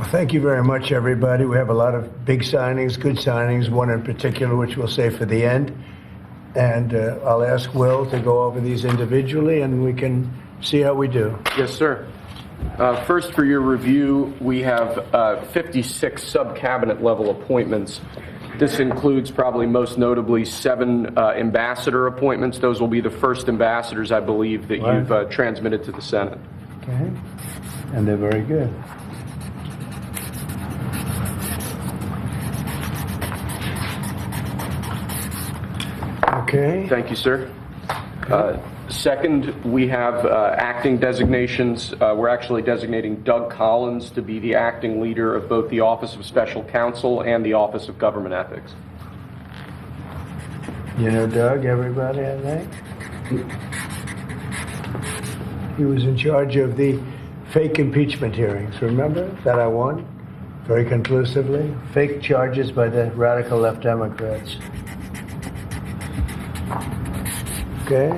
Thank you very much, everybody. We have a lot of big signings, good signings, one in particular, which we'll save for the end. And I'll ask Will to go over these individually, and we can see how we do. Yes, sir. First, for your review, we have 56 sub-cabinet level appointments. This includes probably most notably 7 ambassador appointments. Those will be the first ambassadors, I believe, that you've transmitted to the Senate. Okay. And they're very good. Okay. Thank you, sir. Second, we have acting designations. We're actually designating Doug Collins to be the acting leader of both the Office of Special Counsel and the Office of Government Ethics. You know Doug, everybody, I think? He was in charge of the fake impeachment hearings, remember? That I won very conclusively. Fake charges by the radical left Democrats. Okay.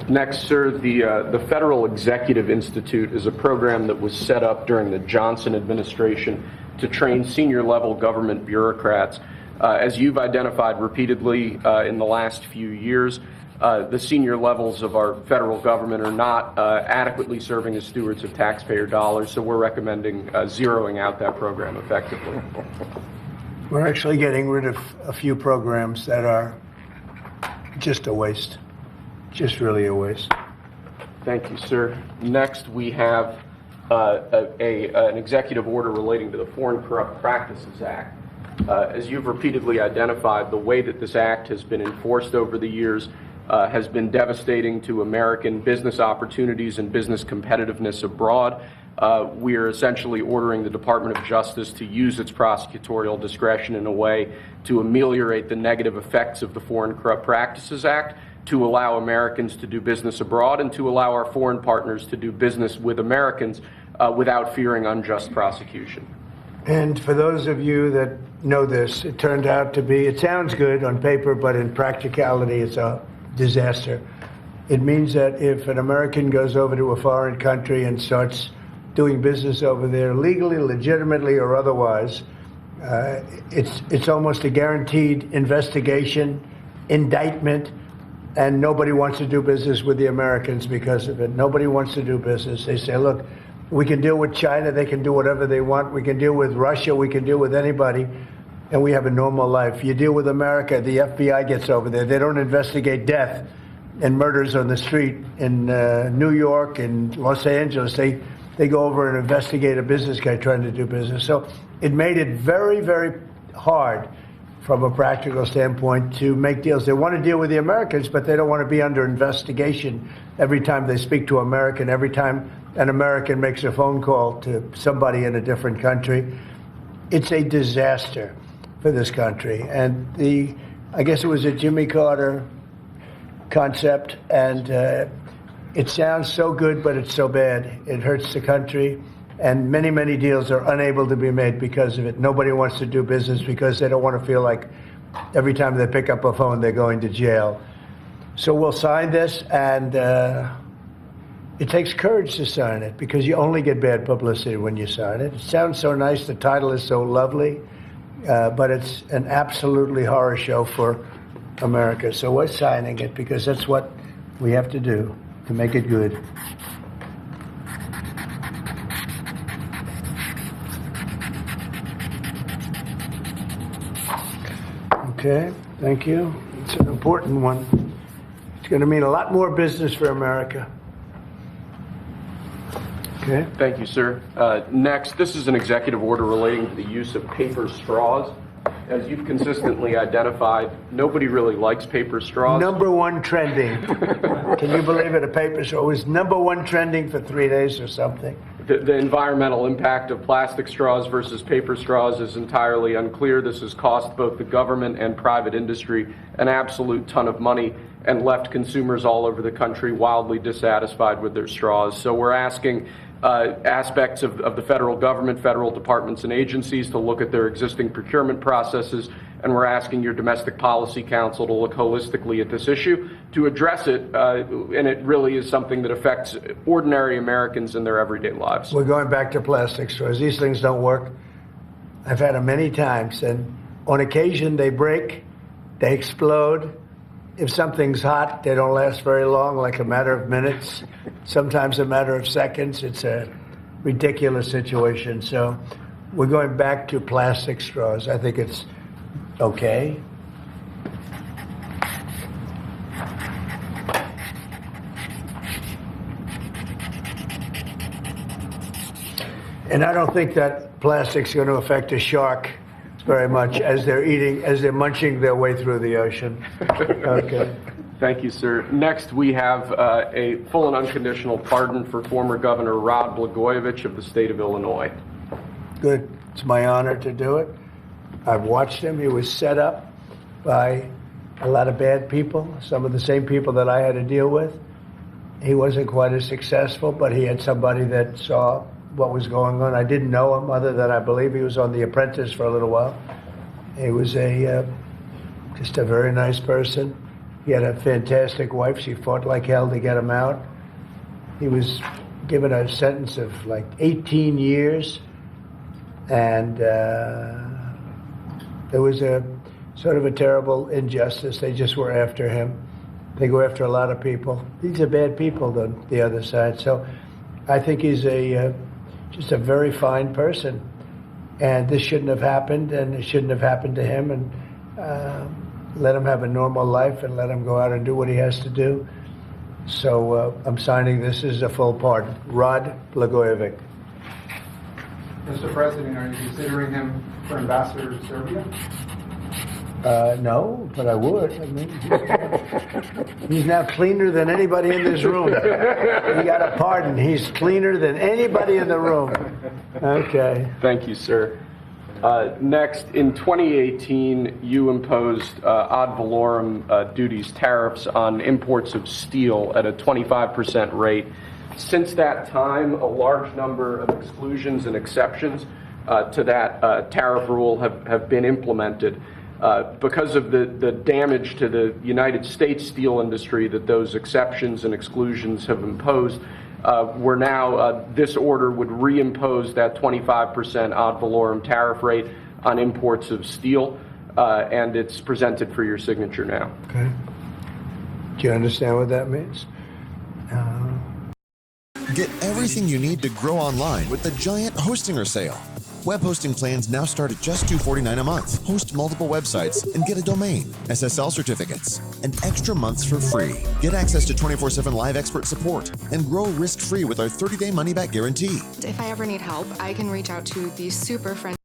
Next, sir, the Federal Executive Institute is a program that was set up during the Johnson administration to train senior-level government bureaucrats. As you've identified repeatedly in the last few years, the senior levels of our federal government are not adequately serving as stewards of taxpayer dollars, so we're recommending zeroing out that program effectively. We're actually getting rid of a few programs that are just a waste. Just really a waste. Thank you, sir. Next, we have an executive order relating to the Foreign Corrupt Practices Act. As you've repeatedly identified, the way that this act has been enforced over the years has been devastating to American business opportunities and business competitiveness abroad. We are essentially ordering the Department of Justice to use its prosecutorial discretion in a way to ameliorate the negative effects of the Foreign Corrupt Practices Act, to allow Americans to do business abroad, and to allow our foreign partners to do business with Americans without fearing unjust prosecution. And for those of you that know this, it turned out to be, it sounds good on paper, but in practicality, it's a disaster. It means that if an American goes over to a foreign country and starts doing business over there legally, legitimately, or otherwise, it's almost a guaranteed investigation, indictment, and nobody wants to do business with the Americans because of it. Nobody wants to do business. They say, look, we can deal with China, they can do whatever they want, we can deal with Russia, we can deal with anybody, and we have a normal life. You deal with America, the FBI gets over there. They don't investigate death and murders on the street in New York and Los Angeles. They go over and investigate a business guy trying to do business. So it made it very, very hard from a practical standpoint to make deals. They want to deal with the Americans, but they don't want to be under investigation every time they speak to American, every time an American makes a phone call to somebody in a different country. It's a disaster for this country. And I guess it was a Jimmy Carter concept, and it sounds so good, but it's so bad. It hurts the country. And many, many deals are unable to be made because of it. Nobody wants to do business because they don't want to feel like every time they pick up a phone, they're going to jail. So we'll sign this, and it takes courage to sign it because you only get bad publicity when you sign it. It sounds so nice. The title is so lovely, but it's an absolutely horror show for America. So we're signing it because that's what we have to do to make it good. Okay, thank you. It's an important one. It's going to mean a lot more business for America. Okay. Thank you, sir. Next, this is an executive order relating to the use of paper straws. As you've consistently identified, nobody really likes paper straws. Number one trending. Can you believe it? A paper straw was number one trending for 3 days or something. The environmental impact of plastic straws versus paper straws is entirely unclear. This has cost both the government and private industry an absolute ton of money and left consumers all over the country wildly dissatisfied with their straws. So we're asking aspects of the federal government, federal departments and agencies to look at their existing procurement processes and we're asking your Domestic Policy Council to look holistically at this issue to address it, and it really is something that affects ordinary Americans in their everyday lives. We're going back to plastic straws. These things don't work. I've had them many times, and on occasion they break, they explode. If something's hot, they don't last very long, like a matter of minutes, sometimes a matter of seconds. It's a ridiculous situation. So we're going back to plastic straws. I think it's okay. And I don't think that plastic's going to affect a shark very much as they're munching their way through the ocean. Okay. Thank you, sir. Next, we have a full and unconditional pardon for former Governor Rod Blagojevich of the state of Illinois. Good. It's my honor to do it. I've watched him. He was set up by a lot of bad people, some of the same people that I had to deal with. He wasn't quite as successful, but he had somebody that saw what was going on. I didn't know him other than I believe he was on The Apprentice for a little while. He was just a very nice person. He had a fantastic wife. She fought like hell to get him out. He was given a sentence of like 18 years, and there was a sort of a terrible injustice. They just were after him. They go after a lot of people. These are bad people, the other side. So I think he's just a very fine person, and this shouldn't have happened, and it shouldn't have happened to him, and let him have a normal life and let him go out and do what he has to do. So I'm signing this as a full pardon. Rod Blagojevich. Mr. President, are you considering him for ambassador to Serbia? No, but I would. I mean, he's now cleaner than anybody in this room. He got a pardon. He's cleaner than anybody in the room. Okay. Thank you, sir. Next, in 2018, you imposed ad valorem duties, tariffs on imports of steel at a 25% rate. Since that time, a large number of exclusions and exceptions to that tariff rule have been implemented. Because of the damage to the United States steel industry that those exceptions and exclusions have imposed, we're now, this order would reimpose that 25% ad valorem tariff rate on imports of steel, and it's presented for your signature now. Okay. Do you understand what that means? Get everything you need to grow online with the giant Hostinger sale. Web hosting plans now start at just $249 a month. Host multiple websites and get a domain, SSL certificates, and extra months for free. Get access to 24/7 live expert support and grow risk-free with our 30-day money-back guarantee. If I ever need help, I can reach out to these super friends.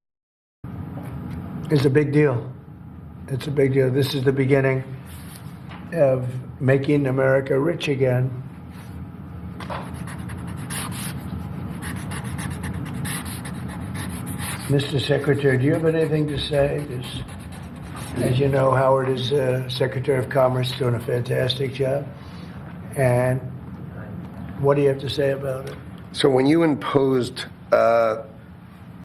It's a big deal. It's a big deal. This is the beginning of making America rich again. Mr. Secretary, do you have anything to say? As you know, Howard is Secretary of Commerce, doing a fantastic job. And what do you have to say about it? So when you imposed